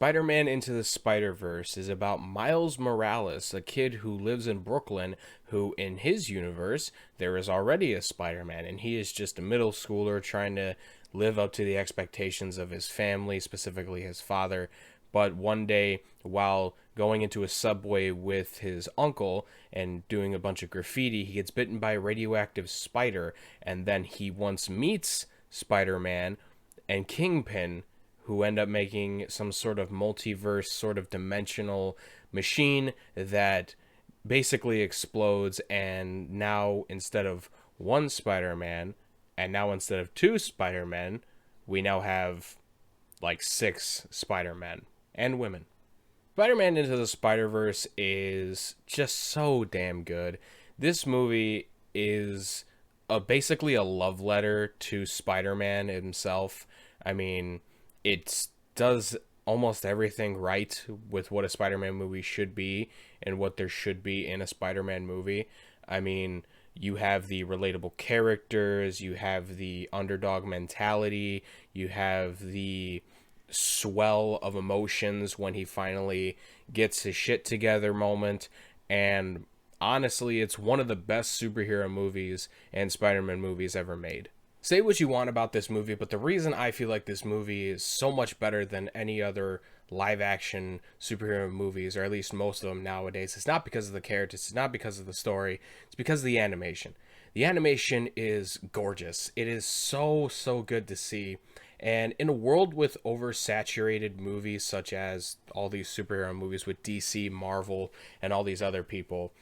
Spider-Man Into the Spider-Verse is about Miles Morales, a kid who lives in Brooklyn, who in his universe, there is already a Spider-Man, and he is just a middle schooler trying to live up to the expectations of his family, specifically his father. But one day, while going into a subway with his uncle and doing a bunch of graffiti, he gets bitten by a radioactive spider, and then he once meets Spider-Man and Kingpin, who end up making some sort of multiverse, sort of dimensional machine that basically explodes. And now, instead of one Spider-Man, and now instead of two Spider-Men, we now have like six Spider-Men and women. Spider-Man Into the Spider-Verse is just so damn good. This movie is basically a love letter to Spider-Man himself. I mean, it does almost everything right with what a Spider-Man movie should be and what there should be in a Spider-Man movie. I mean, you have the relatable characters, you have the underdog mentality, you have the swell of emotions when he finally gets his shit together moment, and honestly, it's one of the best superhero movies and Spider-Man movies ever made. Say what you want about this movie, but the reason I feel like this movie is so much better than any other live action superhero movies, or at least most of them nowadays, it's not because of the characters, it's not because of the story, it's because of the animation. The animation is gorgeous. It is so good to see. And in a world with oversaturated movies, such as all these superhero movies with DC, Marvel, and all these other people,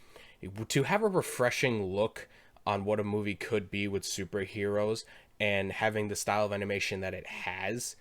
to have a refreshing look on what a movie could be with superheroes and having the style of animation that it has,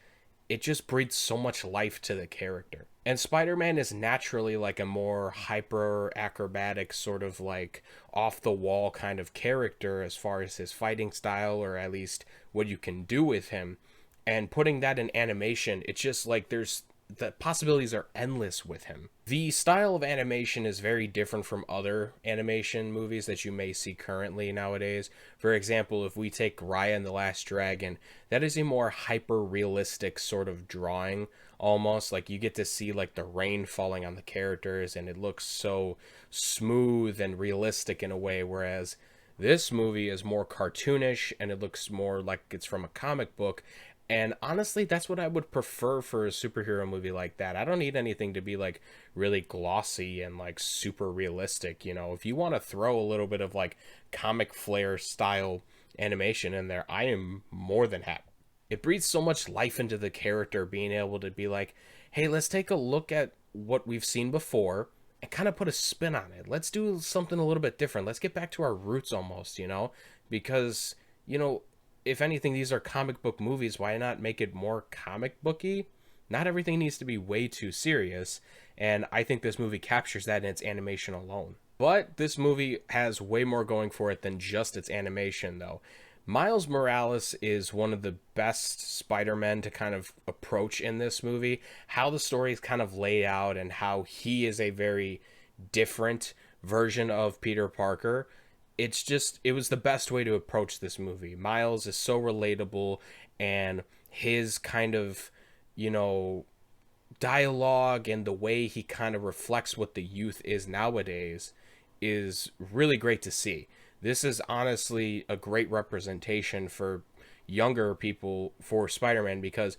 it just breathes so much life to the character. And Spider-Man is naturally like a more hyper acrobatic, sort of like off the wall kind of character as far as his fighting style, or at least what you can do with him. And putting that in animation, it's just like the possibilities are endless with him. The style of animation is very different from other animation movies that you may see currently nowadays. For example, if we take Raya and the Last Dragon, that is a more hyper-realistic sort of drawing, almost. Like, you get to see like the rain falling on the characters, and it looks so smooth and realistic in a way, whereas this movie is more cartoonish, and it looks more like it's from a comic book. And honestly, that's what I would prefer for a superhero movie like that. I don't need anything to be like really glossy and like super realistic. You know, if you want to throw a little bit of like comic flair style animation in there, I am more than happy. It breathes so much life into the character, being able to be like, hey, let's take a look at what we've seen before and kind of put a spin on it. Let's do something a little bit different. Let's get back to our roots almost, you know, because, you know, if anything, these are comic book movies. Why not make it more comic booky? Not everything needs to be way too serious, and I think this movie captures that in its animation alone. But this movie has way more going for it than just its animation, though. Miles Morales is one of the best Spider-Men to kind of approach in this movie. How the story is kind of laid out and how he is a very different version of Peter Parker. It was the best way to approach this movie. Miles is so relatable, and his kind of, you know, dialogue and the way he kind of reflects what the youth is nowadays is really great to see. This is honestly a great representation for younger people for Spider-Man, because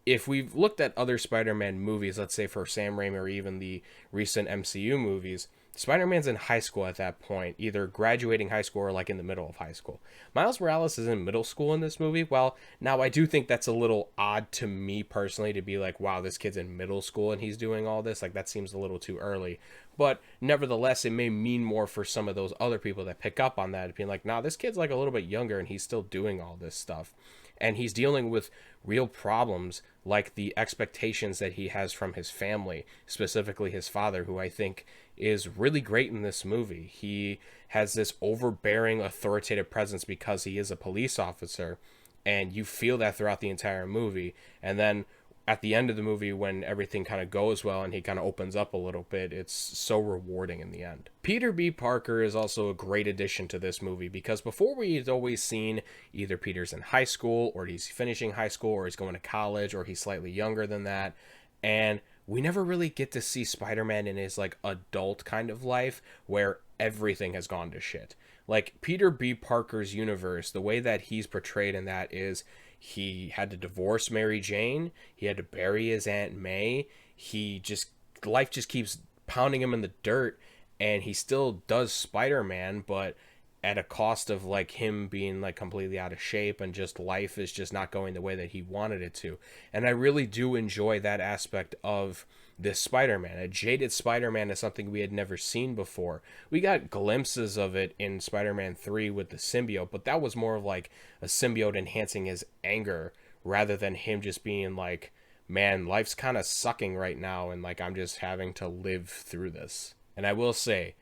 if we've looked at other Spider-Man movies, let's say for Sam Raimi or even the recent MCU movies, Spider-Man's in high school at that point, either graduating high school or like in the middle of high school. Miles Morales is in middle school in this movie. Well, now I do think that's a little odd to me personally, to be like, wow, this kid's in middle school and he's doing all this. Like, that seems a little too early. But nevertheless, it may mean more for some of those other people that pick up on that, being like, nah, this kid's like a little bit younger and he's still doing all this stuff. And he's dealing with real problems like the expectations that he has from his family, specifically his father, who I think is really great in this movie. He has this overbearing, authoritative presence because he is a police officer, and you feel that throughout the entire movie. And then at the end of the movie, when everything kind of goes well and he kind of opens up a little bit, it's so rewarding in the end. Peter B. Parker is also a great addition to this movie, because before we'd always seen either Peter's in high school, or he's finishing high school, or he's going to college, or he's slightly younger than that. And we never really get to see Spider-Man in his like adult kind of life where everything has gone to shit. Like Peter B. Parker's universe, the way that he's portrayed in that is he had to divorce Mary Jane, he had to bury his Aunt May, he just life just keeps pounding him in the dirt, and he still does Spider-Man, but at a cost of like him being like completely out of shape, and just life is just not going the way that he wanted it to. And I really do enjoy that aspect of this Spider-Man. A jaded Spider-Man is something we had never seen before. We got glimpses of it in Spider-Man 3 with the symbiote, but that was more of like a symbiote enhancing his anger rather than him just being like, man, life's kind of sucking right now, and like I'm just having to live through this. And I will say,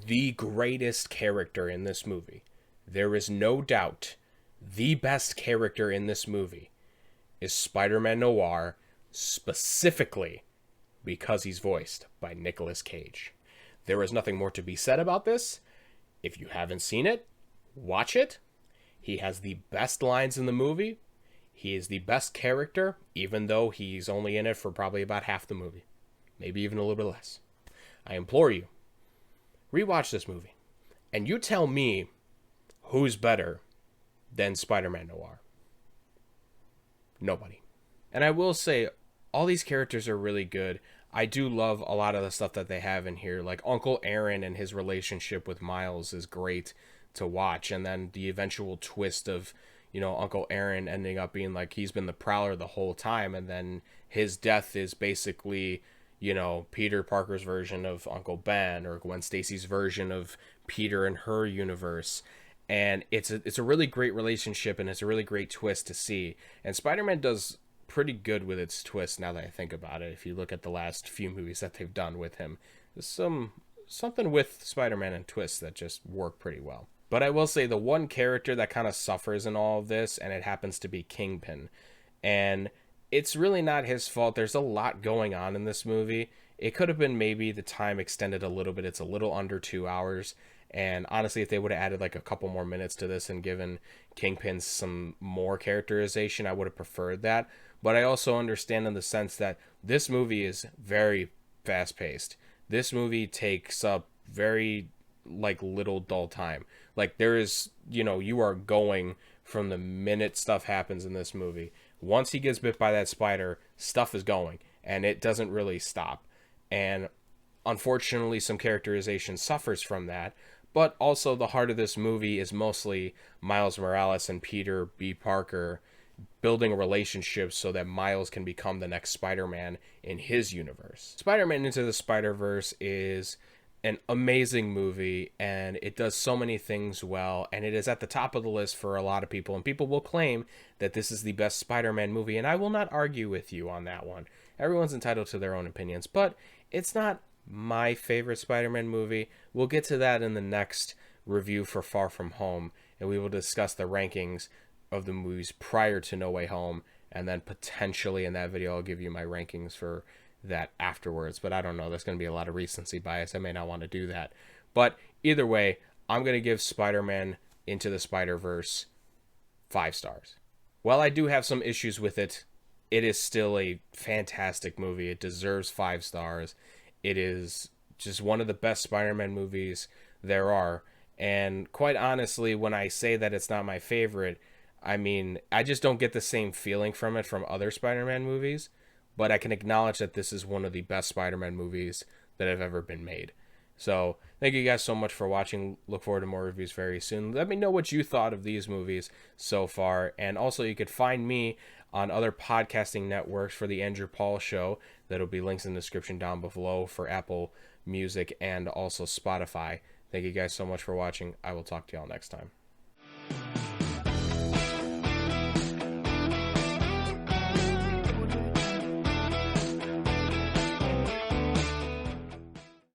the greatest character in this movie, there is no doubt, the best character in this movie is Spider-Man Noir, specifically because he's voiced by Nicolas Cage. There is nothing more to be said about this. If you haven't seen it, watch it. He has the best lines in the movie. He is the best character, even though he's only in it for probably about half the movie. Maybe even a little bit less. I implore you, rewatch this movie, and you tell me who's better than Spider-Man Noir. Nobody. And I will say, all these characters are really good. I do love a lot of the stuff that they have in here. Like Uncle Aaron and his relationship with Miles is great to watch. And then the eventual twist of, you know, Uncle Aaron ending up being like he's been the Prowler the whole time. And then his death is basically, you know, Peter Parker's version of Uncle Ben, or Gwen Stacy's version of Peter and her universe. And it's a really great relationship, and it's a really great twist to see. And Spider-Man does pretty good with its twist now that I think about it. If you look at the last few movies that they've done with him, there's something with Spider-Man and twists that just work pretty well. But I will say the one character that kind of suffers in all of this, and it happens to be Kingpin. And it's really not his fault. There's a lot going on in this movie. It could have been maybe the time extended a little bit. It's a little under 2 hours. And honestly, if they would have added like a couple more minutes to this and given Kingpin some more characterization, I would have preferred that. But I also understand in the sense that this movie is very fast paced. This movie takes up very like little dull time. Like there is, you know, you are going from the minute stuff happens in this movie. Once he gets bit by that spider, stuff is going, and it doesn't really stop. And unfortunately, some characterization suffers from that. But also the heart of this movie is mostly Miles Morales and Peter B. Parker building relationships so that Miles can become the next Spider-Man in his universe. Spider-Man Into the Spider-Verse is an amazing movie, and it does so many things well, and it is at the top of the list for a lot of people, and people will claim that this is the best Spider-Man movie, and I will not argue with you on that one. Everyone's entitled to their own opinions, but it's not my favorite Spider-Man movie. We'll get to that in the next review for Far From Home, and we will discuss the rankings of the movies prior to No Way Home, and then potentially in that video I'll give you my rankings for that afterwards. But I don't know, there's going to be a lot of recency bias. I may not want to do that. But either way, I'm going to give Spider-Man Into the Spider-Verse 5 stars. While I do have some issues with it, it is still a fantastic movie. It deserves 5 stars. It is just one of the best Spider-Man movies there are. And quite honestly, when I say that it's not my favorite, I mean, I just don't get the same feeling from it from other Spider-Man movies. But I can acknowledge that this is one of the best Spider-Man movies that have ever been made. So thank you guys so much for watching. Look forward to more reviews very soon. Let me know what you thought of these movies so far. And also you could find me on other podcasting networks for the Andrew Paul Show. That'll be links in the description down below for Apple Music and also Spotify. Thank you guys so much for watching. I will talk to y'all next time.